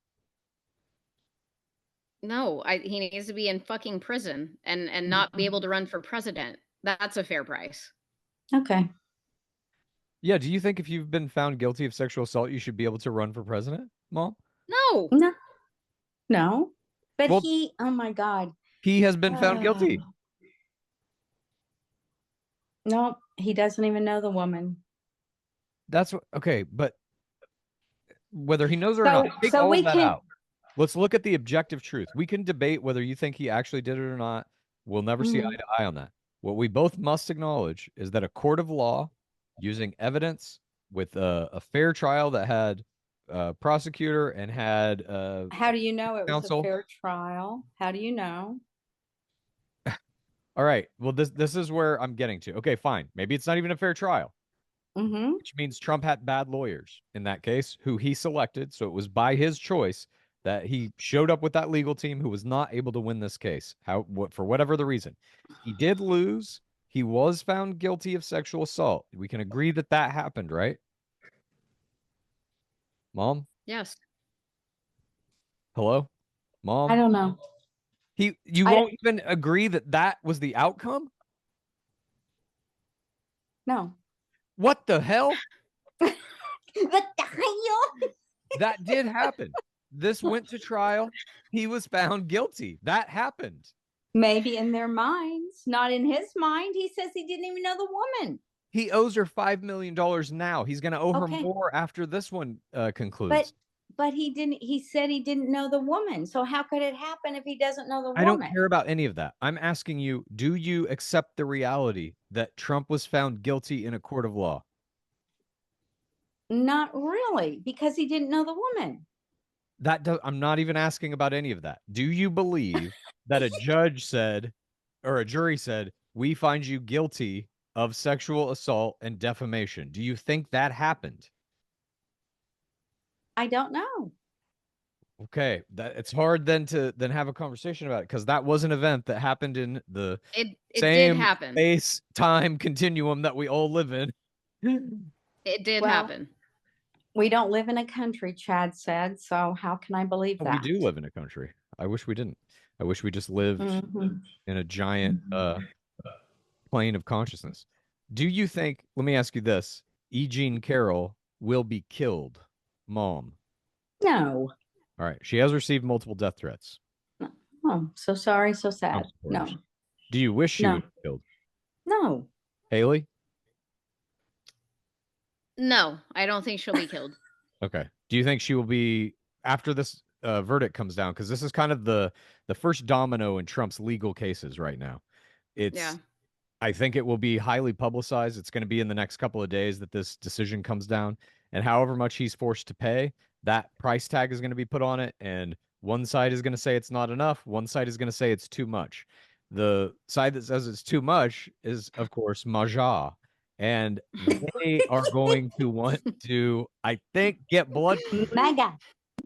No, he needs to be in fucking prison and not be able to run for president. That's a fair price. Okay. Yeah, do you think if you've been found guilty of sexual assault, you should be able to run for president, Mom? No. No. No. But Well, oh my God. He has been found guilty. No, he doesn't even know the woman. That's okay, but whether he knows her or not, take all of that out. Let's look at the objective truth. We can debate whether you think he actually did it or not. We'll never see eye to eye on that. What we both must acknowledge is that a court of law, using evidence with a fair trial that had a prosecutor and had how do you know it was counsel. a fair trial? How do you know? All right. Well, this is where I'm getting to. Okay, fine. Maybe it's not even a fair trial. Which means Trump had bad lawyers in that case, who he selected. So it was by his choice that he showed up with that legal team who was not able to win this case. For whatever the reason. He did lose. He was found guilty of sexual assault. We can agree that that happened, right? Mom? Yes. Hello? Mom? I don't know. You won't even agree that that was the outcome? No. What the hell? What the hell? That did happen. This went to trial. He was found guilty. That happened. Maybe in their minds, not in his mind. He says he didn't even know the woman. He owes her $5 million now. He's going to owe her more after this one concludes. But he didn't. He said he didn't know the woman. So how could it happen if he doesn't know the woman? I don't care about any of that. I'm asking you, do you accept the reality that Trump was found guilty in a court of law? Not really, because he didn't know the woman. I'm not even asking about any of that. Do you believe that a judge said, or a jury said, we find you guilty of sexual assault and defamation? Do you think that happened? I don't know. Okay, it's hard then to have a conversation about it, because that was an event that happened in the same did happen. Space time continuum that we all live in. It did happen. We don't live in a country, Chad said. So how can I believe that? We do live in a country. I wish we didn't. I wish we just lived in a giant plane of consciousness. Do you think, let me ask you this, Jean Carrol will be killed, Mom? No. All right. She has received multiple death threats. Oh, so sorry, so sad. No. Do you wish she would be killed? No. Haley? No, I don't think she'll be killed. Okay. Do you think she will be, after this verdict comes down, because this is kind of the first domino in Trump's legal cases right now. I think it will be highly publicized. It's going to be in the next couple of days that this decision comes down. And however much he's forced to pay, that price tag is going to be put on it. And one side is going to say it's not enough. One side is going to say it's too much. The side that says it's too much is, of course, Maja. And they are going to want to, I think, get blood. Mega.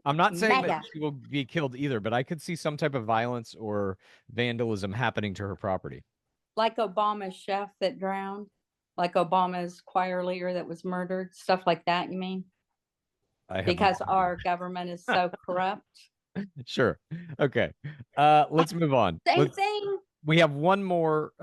I'm not saying that she will be killed either, but I could see some type of violence or vandalism happening to her property. Like Obama's chef that drowned, like Obama's choir leader that was murdered, stuff like that, you mean? Because our government is so corrupt. Sure. Okay. Let's move on. Same thing. We have one more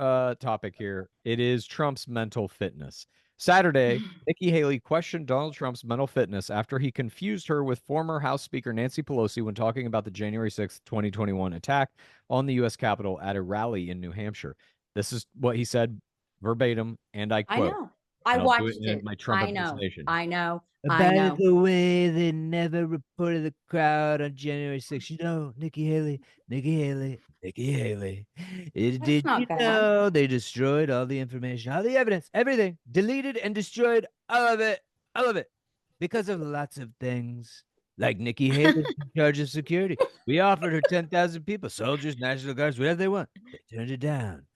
topic here. It is Trump's mental fitness. Saturday, Nikki Haley questioned Donald Trump's mental fitness after he confused her with former House Speaker Nancy Pelosi when talking about the January 6th, 2021 attack on the U.S. Capitol at a rally in New Hampshire. This is what he said verbatim, and I quote. I know. I watched it. My Trump I know. impersonation. I know. By the way, they never reported the crowd on January 6th. You know, Nikki Haley. Did you know they destroyed all the information, all the evidence, everything, deleted and destroyed all of it. because of lots of things. Like Nikki Haley in charge of security. We offered her 10,000 people, soldiers, National Guards, whatever they want. They turned it down.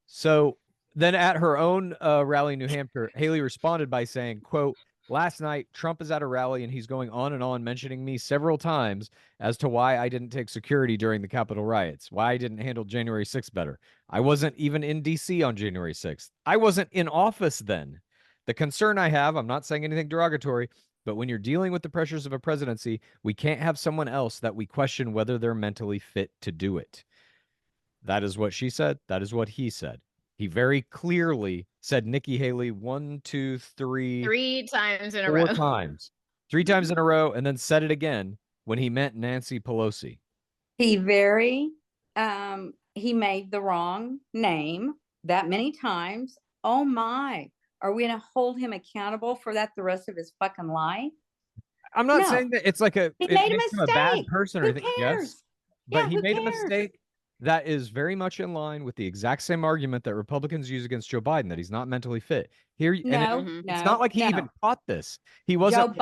So then at her own rally in New Hampshire, Haley responded by saying, quote, last night, Trump is at a rally and he's going on and on mentioning me several times as to why I didn't take security during the Capitol riots, why I didn't handle January 6th better. I wasn't even in D.C. on January 6th. I wasn't in office then. The concern I have, I'm not saying anything derogatory, but when you're dealing with the pressures of a presidency, we can't have someone else that we question whether they're mentally fit to do it. That is what she said. That is what he said. He very clearly said Nikki Haley 1, 2, 3, 3 times in a 4 row. times, 3 times in a row, and then said it again when he meant Nancy Pelosi. He made the wrong name that many times. Oh my. Are we going to hold him accountable for that the rest of his fucking life? I'm not No. saying that it's like He it made a makes him a bad mistake. person or Who anything. cares? Yes, but Yeah, he who made a cares? mistake that is very much in line with the exact same argument that Republicans use against Joe Biden, that he's not mentally fit. Here, and No, Mhm. it's not like he even caught this. He wasn't.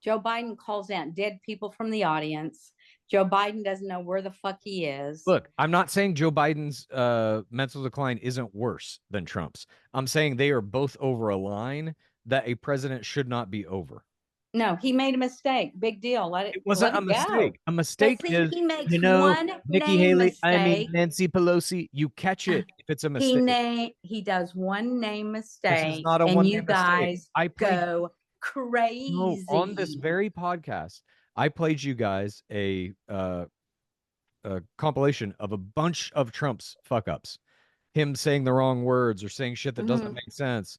Joe Biden calls out dead people from the audience. Joe Biden doesn't know where the fuck he is. Look, I'm not saying Joe Biden's mental decline isn't worse than Trump's. I'm saying they are both over a line that a president should not be over. No, he made a mistake. Big deal. It wasn't a mistake. A mistake But see, is, he makes you know, one Nikki name Haley, I mean mistake. Nancy Pelosi, you catch it if it's a mistake. He does one name This mistake, is not a and one-name you mistake. guys I played go crazy. no, on this very podcast. I played you guys a compilation of a bunch of Trump's fuck ups, him saying the wrong words or saying shit that doesn't make sense.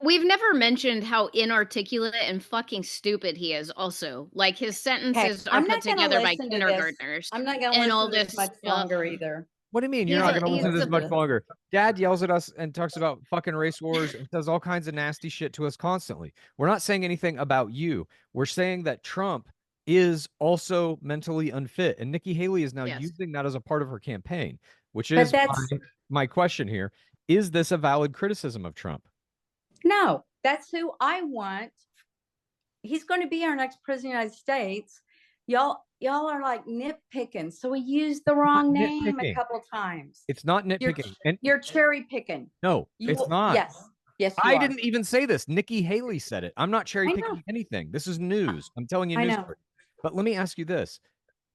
We've never mentioned how inarticulate and fucking stupid he is also. Like, his sentences are I'm put not gonna together by listen to this. kindergartners. I'm not going and to all listen to this this much stuff. longer either. What do you mean you're He's not a- going to listen to he's this much a- longer? Dad yells at us and talks about fucking race wars and says all kinds of nasty shit to us constantly. We're not saying anything about you. We're saying that Trump is also mentally unfit, and Nikki Haley is now Yes. using that as a part of her campaign, which But is that's my question here. Is this a valid criticism of Trump? no, that's who I want. He's going to be our next president of the United States. Y'all are like nitpicking. So we used the wrong name a nitpicking. couple times. It's not nitpicking. You're cherry picking. No, it's not. Yes, I you are. didn't even say this. Nikki Haley said it. I'm not cherry I picking know. anything. This is news. I'm telling you I news. know. Story. But let me ask you this.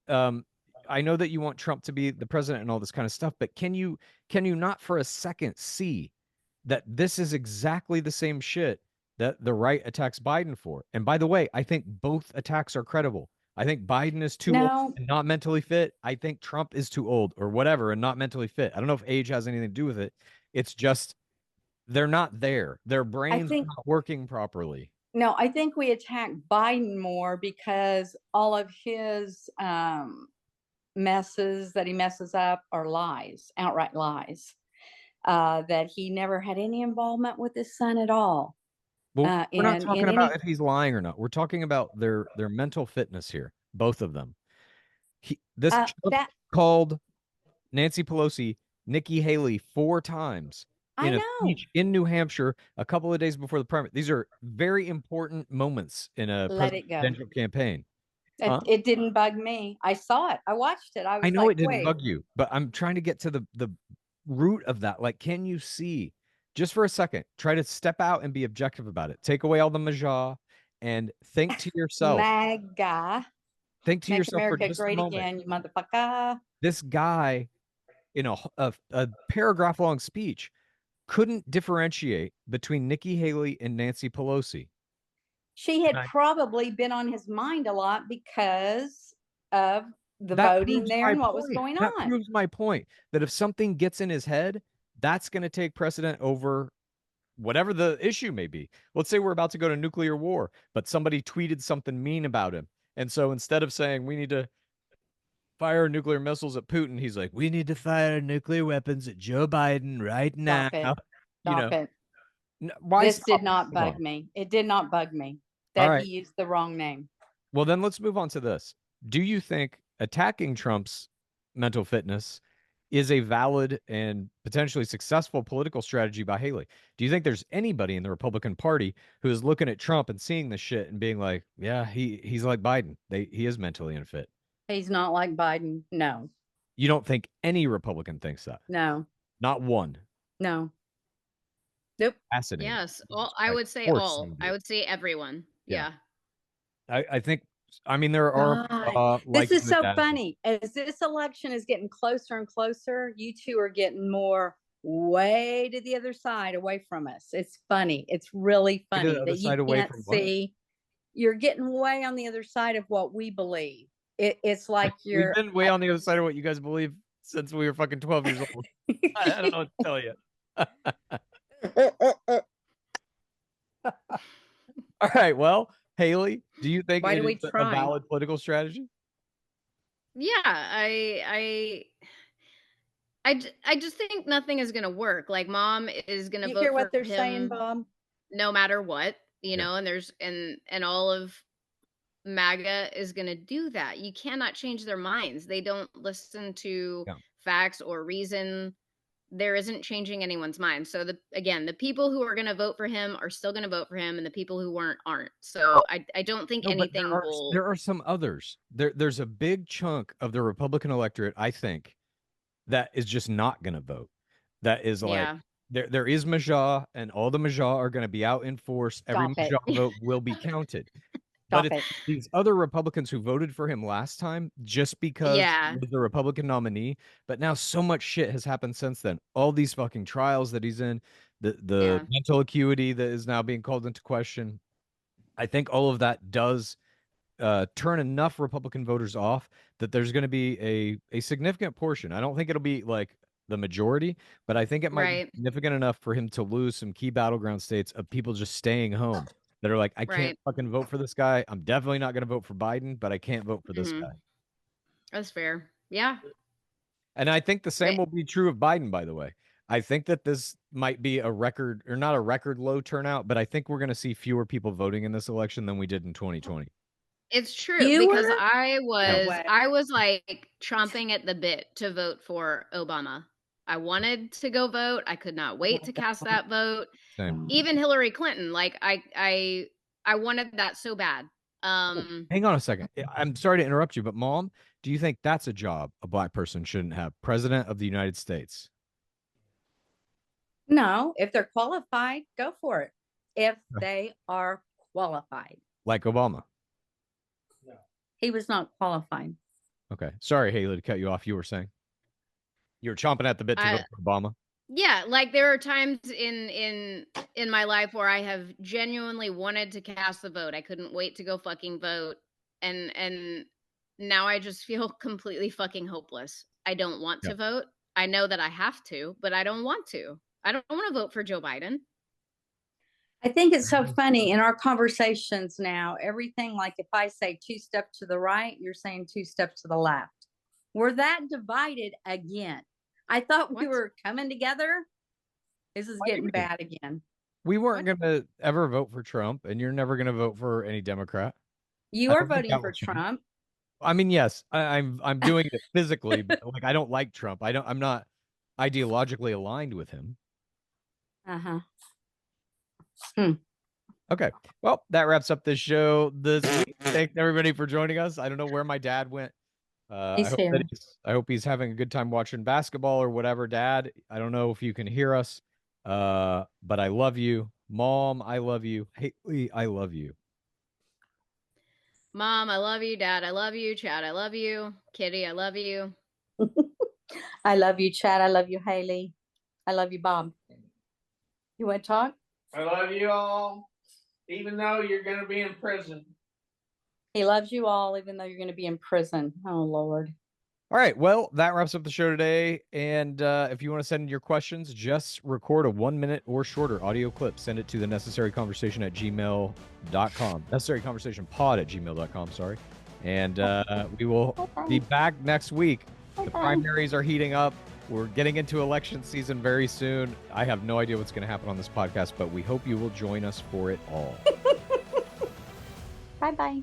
I know that you want Trump to be the president and all this kind of stuff, but can you not for a second see that this is exactly the same shit that the right attacks Biden for? And by the way, I think both attacks are credible. I think Biden is too old and not mentally fit. I think Trump is too old or whatever and not mentally fit. I don't know if age has anything to do with it. It's just they're not there. Their brains are not working properly. No, I think we attack Biden more because all of his messes that he messes up are lies, outright lies. That he never had any involvement with his son at all. Well, we're not talking about if he's lying or not. We're talking about their mental fitness here, both of them. Trump called Nancy Pelosi Nikki Haley 4 times in a speech in New Hampshire a couple of days before the primary. These are very important moments in a presidential campaign. It didn't bug me. I saw it. I watched it. I know it didn't bug you, but I'm trying to get to the root of that. Like, can you see, just for a second, try to step out and be objective about it. Take away all the majah and think to yourself. MAGA. Think to yourself America for just great a moment. again, you motherfucker. This guy, in a paragraph long speech, couldn't differentiate between Nikki Haley and Nancy Pelosi. She had probably been on his mind a lot because of the voting there and what was going on. That proves my point, that if something gets in his head, that's going to take precedent over whatever the issue may be. Let's say we're about to go to nuclear war, but somebody tweeted something mean about him. And so instead of saying we need to fire nuclear missiles at Putin, he's like, we need to fire nuclear weapons at Joe Biden right now. Stop it. Why this did not bug me. It did not bug me that he used the wrong name. Well, then let's move on to this. Do you think attacking Trump's mental fitness is a valid and potentially successful political strategy by Haley. Do you think there's anybody in the Republican Party who is looking at Trump and seeing this shit and being like, yeah, he's like Biden. He is mentally unfit. He's not like Biden. No, You don't think any Republican thinks that? no, Not one. no. Nope. Fascinating. Yes. All, I Of would say course all. you I do. would say everyone. Yeah. Yeah. I think, I mean, there are God, like this is the so data- funny. As this election is getting closer and closer, you two are getting more way to the other side, away from us. It's funny. It's really Way to the funny other that side you away can't from what? see. You're getting way on the other side of what we believe. It's like We've you're. been way on the other side of what you guys believe since we were fucking 12 years old. I don't know what to tell you. All right. Well, Haley, do you think Why it do we is a try? valid political strategy? Yeah. I just think nothing is going to work. Like mom is going to You vote hear for what they're him saying, Bob? no matter what, you Yeah. know, and there's and all of MAGA is going to do that. You cannot change their minds. They don't listen to Yeah. facts or reason. There isn't changing anyone's mind. So the people who are going to vote for him are still going to vote for him, and the people who weren't aren't. So I don't think No, but anything will. there are some others. There's a big chunk of the Republican electorate, I think, that is just not going to vote. That is like Yeah. there is Majah, and all the Majah are going to be out in force. Every Stop it. Majah vote will be counted. But Stop it's it. these other Republicans who voted for him last time just because Yeah. he was the Republican nominee. But now so much shit has happened since then. All these fucking trials that he's in, the Yeah. mental acuity that is now being called into question. I think all of that does turn enough Republican voters off that there's going to be a significant portion. I don't think it'll be like the majority, but I think it might Right. be significant enough for him to lose some key battleground states of people just staying home that are like, I can't Right. fucking vote for this guy. I'm definitely not going to vote for Biden, but I can't vote for this Mhm. guy. That's fair. Yeah. And I think the same Wait. will be true of Biden, by the way. I think that this might be a record, or not a record low turnout, but I think we're going to see fewer people voting in this election than we did in 2020. It's true You because were? I way. was like chomping at the bit to vote for Obama. I wanted to go vote. I could not wait to cast that vote. Same. Even Hillary Clinton, like I wanted that so bad. Hang on a second. I'm sorry to interrupt you, but Mom, do you think that's a job a black person shouldn't have? President of the United States. No, if they're qualified, go for it. If they are qualified. Like Obama. He was not qualified. Okay. Sorry, Haley, to cut you off. You were saying you were chomping at the bit to vote for Obama. Yeah, like there are times in my life where I have genuinely wanted to cast the vote. I couldn't wait to go fucking vote. And now I just feel completely fucking hopeless. I don't want to vote. I know that I have to, but I don't want to. I don't want to vote for Joe Biden. I think it's so funny in our conversations now, everything like if I say 2 steps to the right, you're saying 2 steps to the left. We're that divided again. I thought we were coming together. This is getting bad again. We weren't going to ever vote for Trump, and you're never going to vote for any Democrat. You I are don't think voting that for will change. Trump. I mean, yes, I'm doing it physically, but like I don't like Trump. I'm not ideologically aligned with him. Uh-huh. Okay. Well, that wraps up this show this week. Thanks everybody for joining us. I don't know where my dad went. He's here. I hope he's having a good time watching basketball or whatever. Dad, I don't know if you can hear us, but I love you. Mom, I love you. Haley, I love you. Mom, I love you. Dad, I love you. Chad, I love you. Kitty, I love you. I love you, Chad. I love you, Haley. I love you, Bob. You want to talk? I love you all, even though you're going to be in prison. He loves you all, even though you're going to be in prison. Oh, Lord. All right. Well, that wraps up the show today. And if you want to send your questions, just record a 1 minute or shorter audio clip. Send it to the necessaryconversation@gmail.com. Necessaryconversationpod@gmail.com. Sorry. And we will be back next week. The primaries are heating up. We're getting into election season very soon. I have no idea what's going to happen on this podcast, but we hope you will join us for it all. Bye-bye.